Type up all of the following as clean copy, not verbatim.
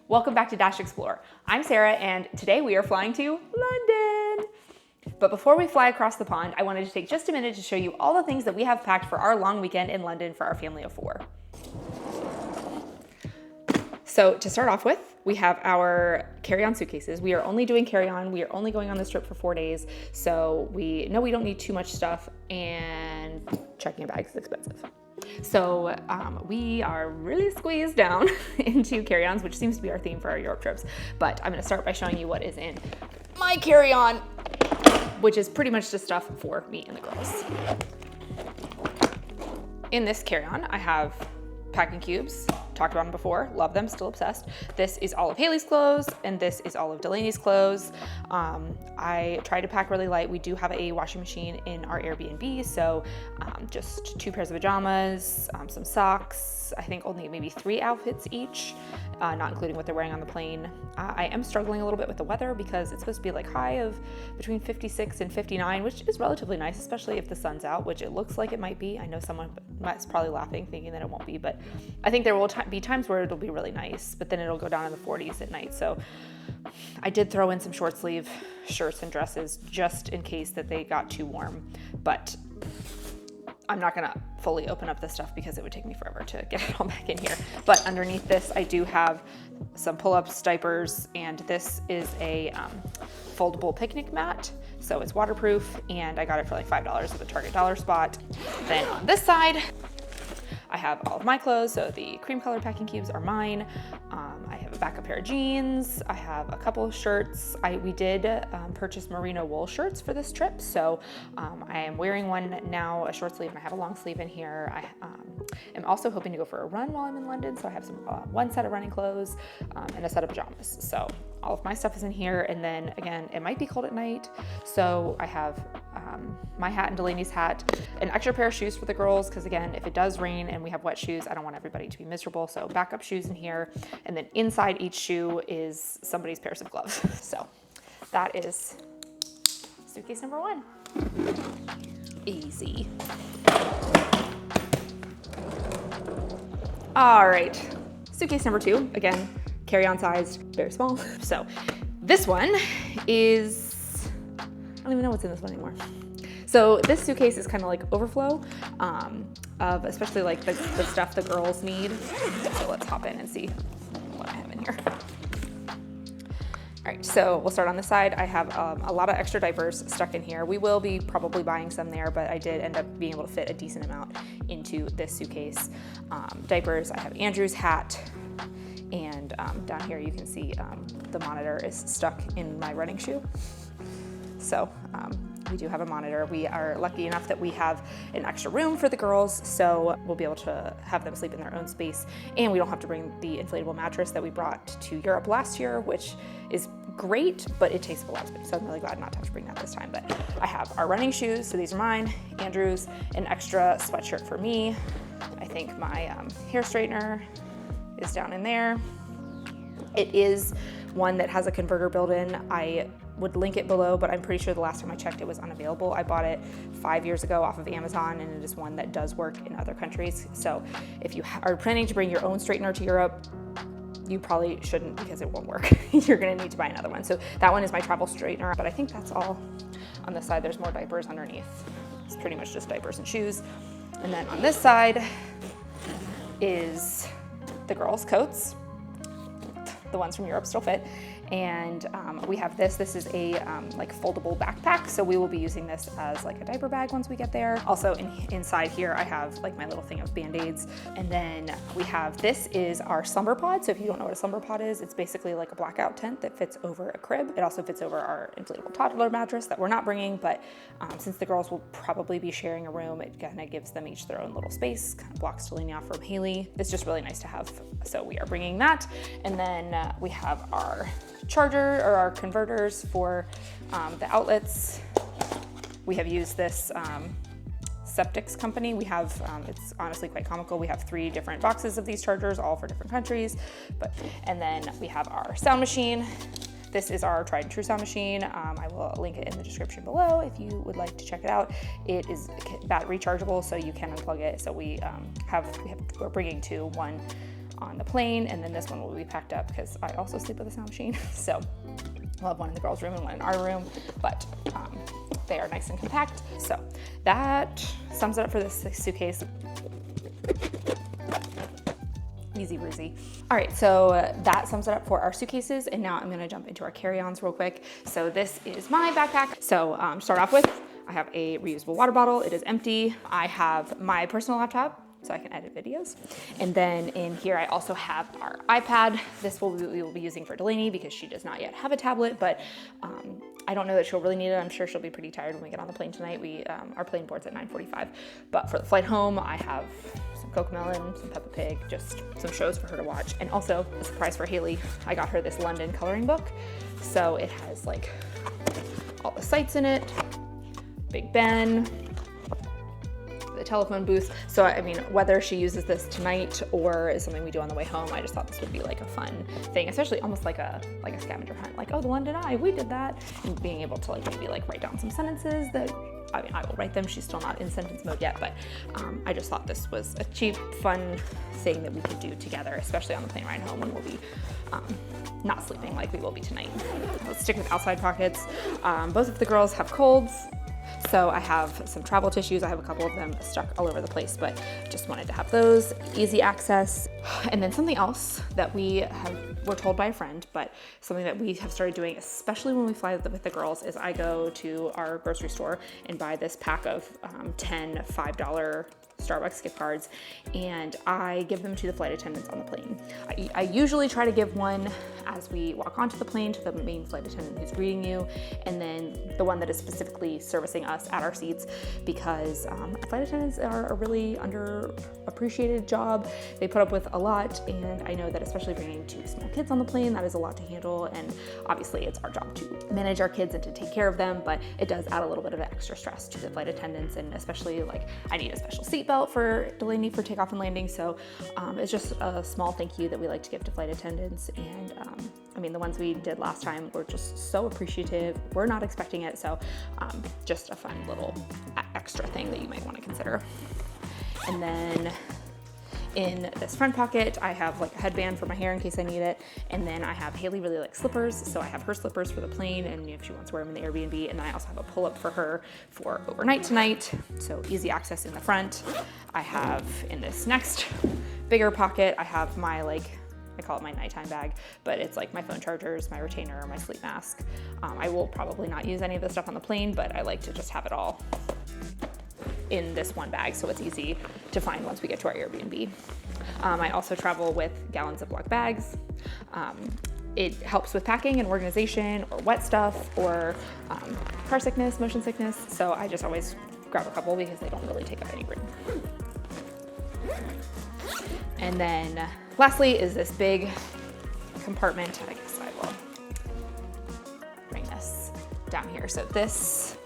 Welcome back to Dash Explore. I'm Sarah, and today we are flying to London. But before we fly across the pond, I wanted to take just a minute to show you all the things that we have packed for our long weekend in London for our family of 4. So to start off with, we have our carry-on suitcases. We are only doing carry-on. We are only going on this trip for 4 days. So we know we don't need too much stuff, and checking a bag is expensive. So we are really squeezed down into carry-ons, which seems to be our theme for our Europe trips. But I'm gonna start by showing you what is in my carry-on, which is pretty much just stuff for me and the girls. In this carry-on, I have packing cubes. Talked about them before, love them, still obsessed. This is all of Haley's clothes, and this is all of Delaney's clothes. I try to pack really light. We do have a washing machine in our Airbnb, so just 2 pairs of pajamas, some socks, I think only maybe 3 outfits each, not including what they're wearing on the plane. I am struggling a little bit with the weather because it's supposed to be like high of between 56 and 59, which is relatively nice, especially if the sun's out, which it looks like it might be. I know someone is probably laughing, thinking that it won't be, but I think there will be times where it'll be really nice, but then it'll go down in the 40s at night. So I did throw in some short sleeve shirts and dresses just in case that they got too warm, but I'm not gonna fully open up this stuff because it would take me forever to get it all back in here. But underneath this, I do have some pull-ups, diapers, and this is a foldable picnic mat. So it's waterproof, and I got it for like $5 at the Target dollar spot. Then on this side, I have all of my clothes, so the cream color packing cubes are mine. I have a backup pair of jeans. I have a couple of shirts. We did purchase merino wool shirts for this trip, so I am wearing one now, a short sleeve, and I have a long sleeve in here. I am also hoping to go for a run while I'm in London, so I have one set of running clothes and a set of pajamas. So all of my stuff is in here, and then again, it might be cold at night, so I have my hat and Delaney's hat, an extra pair of shoes for the girls, because again, if it does rain and we have wet shoes, I don't want everybody to be miserable, so backup shoes in here, and then inside each shoe is somebody's pairs of gloves. So that is suitcase number 1. Easy. All right, suitcase number 2, again, carry-on sized, very small. So this one is, I don't even know what's in this one anymore. So this suitcase is kind of like overflow of especially like the stuff the girls need. So let's hop in and see what I have in here. All right, so we'll start on this side. I have a lot of extra diapers stuck in here. We will be probably buying some there, but I did end up being able to fit a decent amount into this suitcase. Diapers, I have Andrew's hat, and down here you can see the monitor is stuck in my running shoe. So we do have a monitor. We are lucky enough that we have an extra room for the girls, so we'll be able to have them sleep in their own space, and we don't have to bring the inflatable mattress that we brought to Europe last year, which is great, but it takes up a lot of space, so I'm really glad not to have to bring that this time. But I have our running shoes, so these are mine, Andrew's, an extra sweatshirt for me. I think my hair straightener is down in there. It is one that has a converter built in. I would link it below, but I'm pretty sure the last time I checked it was unavailable. I bought it 5 years ago off of Amazon, and it is one that does work in other countries. So if you are planning to bring your own straightener to Europe, you probably shouldn't, because it won't work. You're gonna need to buy another one. So that one is my travel straightener, but I think that's all. On this side, there's more diapers underneath. It's pretty much just diapers and shoes. And then on this side is the girls' coats. The ones from Europe still fit. And we have this is a like foldable backpack, so we will be using this as like a diaper bag once we get there. Also inside here I have like my little thing of Band-Aids, and then we have, this is our Slumberpod. So if you don't know what a Slumberpod is, it's basically like a blackout tent that fits over a crib. It also fits over our inflatable toddler mattress that we're not bringing, but since the girls will probably be sharing a room, it kind of gives them each their own little space, kind of blocks Delaney off from Haley. It's just really nice to have, so we are bringing that. And then we have our charger, or our converters for the outlets. We have used this Ceptics company. We have, it's honestly quite comical. We have 3 different boxes of these chargers, all for different countries. And then we have our sound machine. This is our tried and true sound machine. I will link it in the description below if you would like to check it out. It is battery rechargeable, so you can unplug it. So we're bringing 2, one on the plane, and then this one will be packed up because I also sleep with a sound machine. So we'll have one in the girls' room and one in our room, but they are nice and compact. So that sums it up for this suitcase. Easy breezy. All right, so that sums it up for our suitcases, and now I'm gonna jump into our carry-ons real quick. So this is my backpack. So start off with, I have a reusable water bottle. It is empty. I have my personal laptop, so I can edit videos. And then in here, I also have our iPad. This we will be using for Delaney because she does not yet have a tablet, but I don't know that she'll really need it. I'm sure she'll be pretty tired when we get on the plane tonight. Our plane board's at 9:45, but for the flight home, I have some Cocomelon, some Peppa Pig, just some shows for her to watch. And also, a surprise for Haley, I got her this London coloring book. So it has like all the sites in it, Big Ben, the telephone booth. So I mean, whether she uses this tonight or is something we do on the way home, I just thought this would be like a fun thing, especially almost like a scavenger hunt, like, oh, the London Eye, we did that, and being able to like maybe like write down some sentences that, I mean, I will write them. She's still not in sentence mode yet, but I just thought this was a cheap, fun thing that we could do together, especially on the plane ride home when we'll be not sleeping like we will be tonight. Let's stick with outside pockets. Both of the girls have colds. So I have some travel tissues. I have a couple of them stuck all over the place, but just wanted to have those, easy access. And then something else that were told by a friend, but something that we have started doing, especially when we fly with the girls, is I go to our grocery store and buy this pack of 10 $5 Starbucks gift cards, and I give them to the flight attendants on the plane. I usually try to give one as we walk onto the plane to the main flight attendant who's greeting you, and then the one that is specifically servicing us at our seats, because flight attendants are a really underappreciated job. They put up with a lot, and I know that especially bringing 2 small kids on the plane, that is a lot to handle, and obviously it's our job to manage our kids and to take care of them, but it does add a little bit of extra stress to the flight attendants, and especially like I need a special seatbelt for Delaney for takeoff and landing, so it's just a small thank you that we like to give to flight attendants. And I mean, the ones we did last time were just so appreciative. We're not expecting it, so just a fun little extra thing that you might want to consider. And then in this front pocket, I have like a headband for my hair in case I need it. And then I have Haley really likes slippers, so I have her slippers for the plane and if she wants to wear them in the Airbnb. And then I also have a pull-up for her for overnight tonight, so easy access in the front. I have in this next bigger pocket, I have my I call it my nighttime bag, but it's like my phone chargers, my retainer, my sleep mask. I will probably not use any of this stuff on the plane, but I like to just have it all in this one bag so it's easy to find once we get to our Airbnb. I also travel with gallon Ziploc bags. It helps with packing and organization or wet stuff or car sickness, motion sickness. So I just always grab a couple because they don't really take up any room. And then lastly is this big compartment. I guess I will bring this down here. So this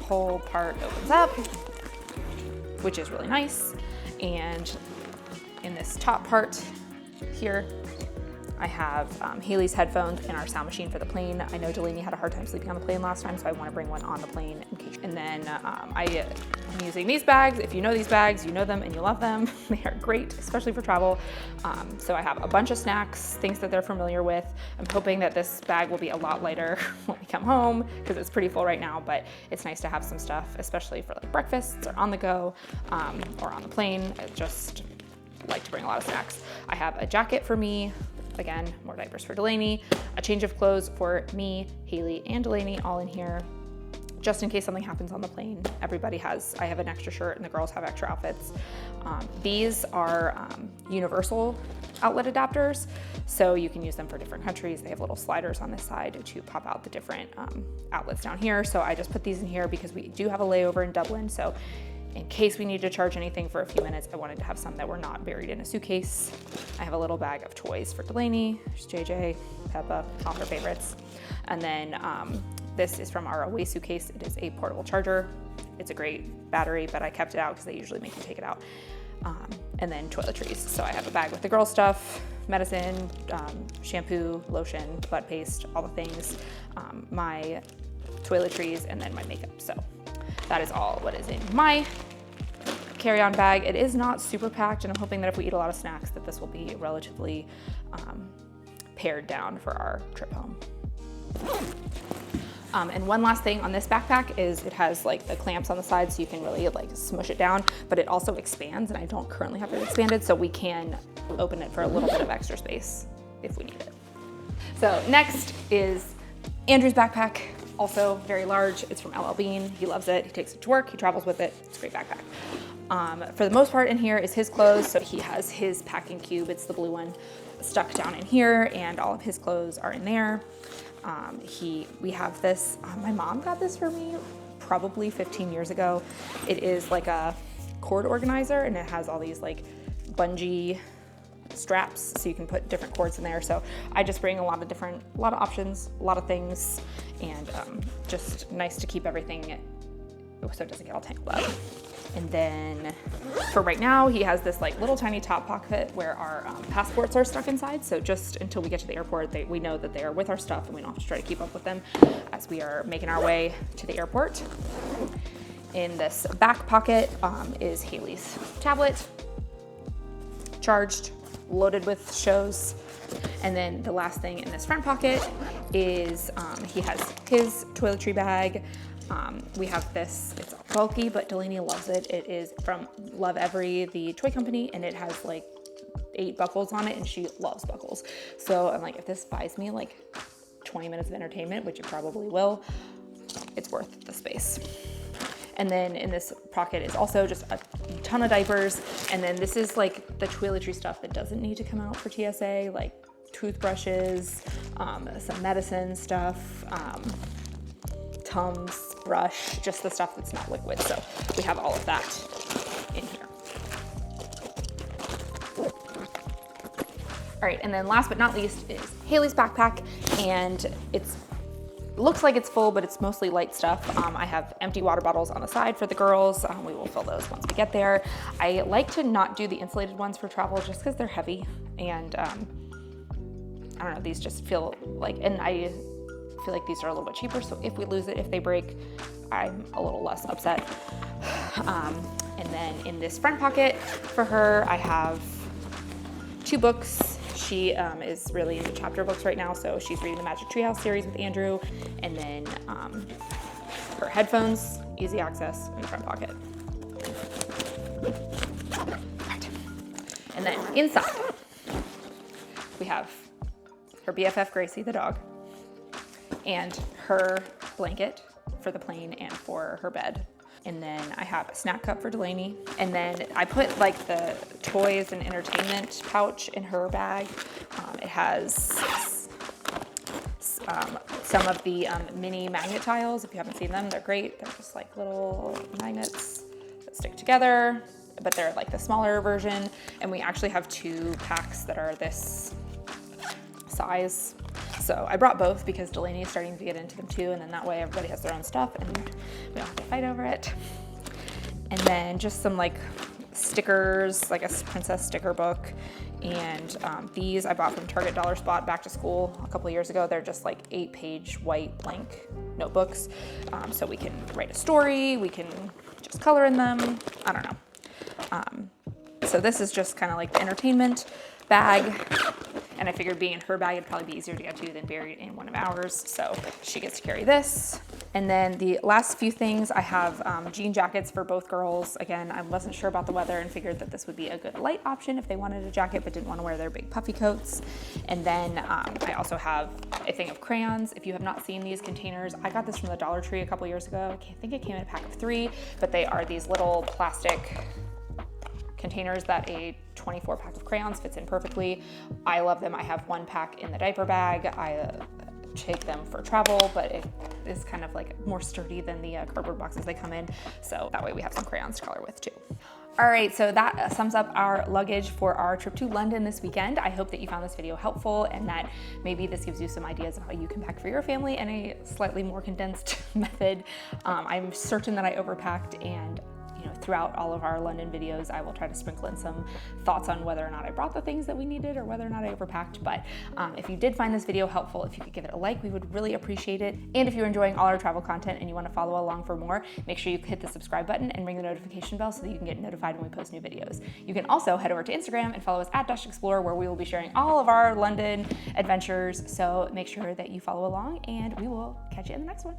whole part opens up, which is really nice. And in this top part here, I have Haley's headphones and our sound machine for the plane. I know Delaney had a hard time sleeping on the plane last time, so I want to bring one on the plane in case. And then I'm using these bags. If you know these bags, you know them and you love them. They are great, especially for travel. So I have a bunch of snacks, things that they're familiar with. I'm hoping that this bag will be a lot lighter when we come home because it's pretty full right now, but it's nice to have some stuff, especially for like breakfasts or on the go or on the plane. I just like to bring a lot of snacks. I have a jacket for me. Again, more diapers for Delaney, a change of clothes for me, Haley, and Delaney, all in here, just in case something happens on the plane. I have an extra shirt and the girls have extra outfits. These are universal outlet adapters, so you can use them for different countries. They have little sliders on this side to pop out the different outlets down here. So I just put these in here because we do have a layover in Dublin. So in case we need to charge anything for a few minutes, I wanted to have some that were not buried in a suitcase. I have a little bag of toys for Delaney. There's JJ, Peppa, all her favorites. And then this is from our away suitcase. It is a portable charger. It's a great battery, but I kept it out because they usually make you take it out. And then toiletries. So I have a bag with the girl stuff, medicine, shampoo, lotion, butt paste, all the things, my toiletries, and then my makeup. So that is all what is in my carry-on bag. It is not super packed, and I'm hoping that if we eat a lot of snacks that this will be relatively pared down for our trip home. And one last thing on this backpack is it has like the clamps on the side so you can really like smush it down, but it also expands, and I don't currently have it expanded, so we can open it for a little bit of extra space if we need it. So next is Andrew's backpack, also very large. It's from LL Bean. He loves it. He takes it to work. He travels with it. It's a great backpack. For the most part in here is his clothes. So he has his packing cube. It's the blue one stuck down in here, and all of his clothes are in there. We have this, my mom got this for me probably 15 years ago. It is like a cord organizer, and it has all these like bungee straps so you can put different cords in there. So I just bring a lot of options, a lot of things, and just nice to keep everything so it doesn't get all tangled up. And then for right now, he has this like little tiny top pocket where our passports are stuck inside. So just until we get to the airport, we know that they are with our stuff, and we don't have to try to keep up with them as we are making our way to the airport. In this back pocket is Haley's tablet, charged, loaded with shows. And then the last thing in this front pocket is he has his toiletry bag. We have this, it's bulky, but Delaney loves it. It is from Love Every, the toy company, and it has like 8 buckles on it, and she loves buckles. So I'm like, if this buys me like 20 minutes of entertainment, which it probably will, it's worth the space. And then in this pocket is also just a ton of diapers. And then this is like the toiletry stuff that doesn't need to come out for TSA, like toothbrushes, some medicine stuff, Tums, brush, just the stuff that's not liquid. So we have all of that in here. All right, and then last but not least is Haley's backpack, and looks like it's full, but it's mostly light stuff. I have empty water bottles on the side for the girls. We will fill those once we get there. I like to not do the insulated ones for travel just because they're heavy, and I don't know, these just feel like, and I feel like these are a little bit cheaper, so if we lose it, if they break, I'm a little less upset. And then in this front pocket for her, I have 2 books. She is really into chapter books right now, so she's reading the Magic Treehouse series with Andrew. And then her headphones, easy access in the front pocket. Right. And then inside, we have her BFF Gracie, the dog, and her blanket for the plane and for her bed. And then I have a snack cup for Delaney. And then I put like the toys and entertainment pouch in her bag. It has some of the mini magnet tiles. If you haven't seen them, they're great. They're just like little magnets that stick together, but they're like the smaller version. And we actually have 2 packs that are this size. So I brought both because Delaney is starting to get into them too, and then that way everybody has their own stuff and we don't have to fight over it. And then just some like stickers, like a princess sticker book. And these I bought from Target Dollar Spot back to school a couple of years ago. They're just like 8-page white blank notebooks. So we can write a story, we can just color in them, I don't know. So this is just kind of like the entertainment bag. And I figured being in her bag, it'd probably be easier to get to than buried in one of ours. So she gets to carry this. And then the last few things, I have jean jackets for both girls. Again, I wasn't sure about the weather and figured that this would be a good light option if they wanted a jacket but didn't want to wear their big puffy coats. And then I also have a thing of crayons. If you have not seen these containers, I got this from the Dollar Tree a couple years ago. I think it came in a pack of 3, but they are these little plastic containers that a 24 pack of crayons fits in perfectly. I love them. I have 1 pack in the diaper bag. I take them for travel, but it is kind of like more sturdy than the cardboard boxes they come in. So that way we have some crayons to color with too. All right, so that sums up our luggage for our trip to London this weekend. I hope that you found this video helpful and that maybe this gives you some ideas of how you can pack for your family in a slightly more condensed method. I'm certain that I overpacked, and throughout all of our London videos, I will try to sprinkle in some thoughts on whether or not I brought the things that we needed or whether or not I overpacked. But if you did find this video helpful, if you could give it a like, we would really appreciate it. And if you're enjoying all our travel content and you want to follow along for more, make sure you hit the subscribe button and ring the notification bell so that you can get notified when we post new videos. You can also head over to Instagram and follow us at @Explorer, where we will be sharing all of our London adventures. So make sure that you follow along, and we will catch you in the next one.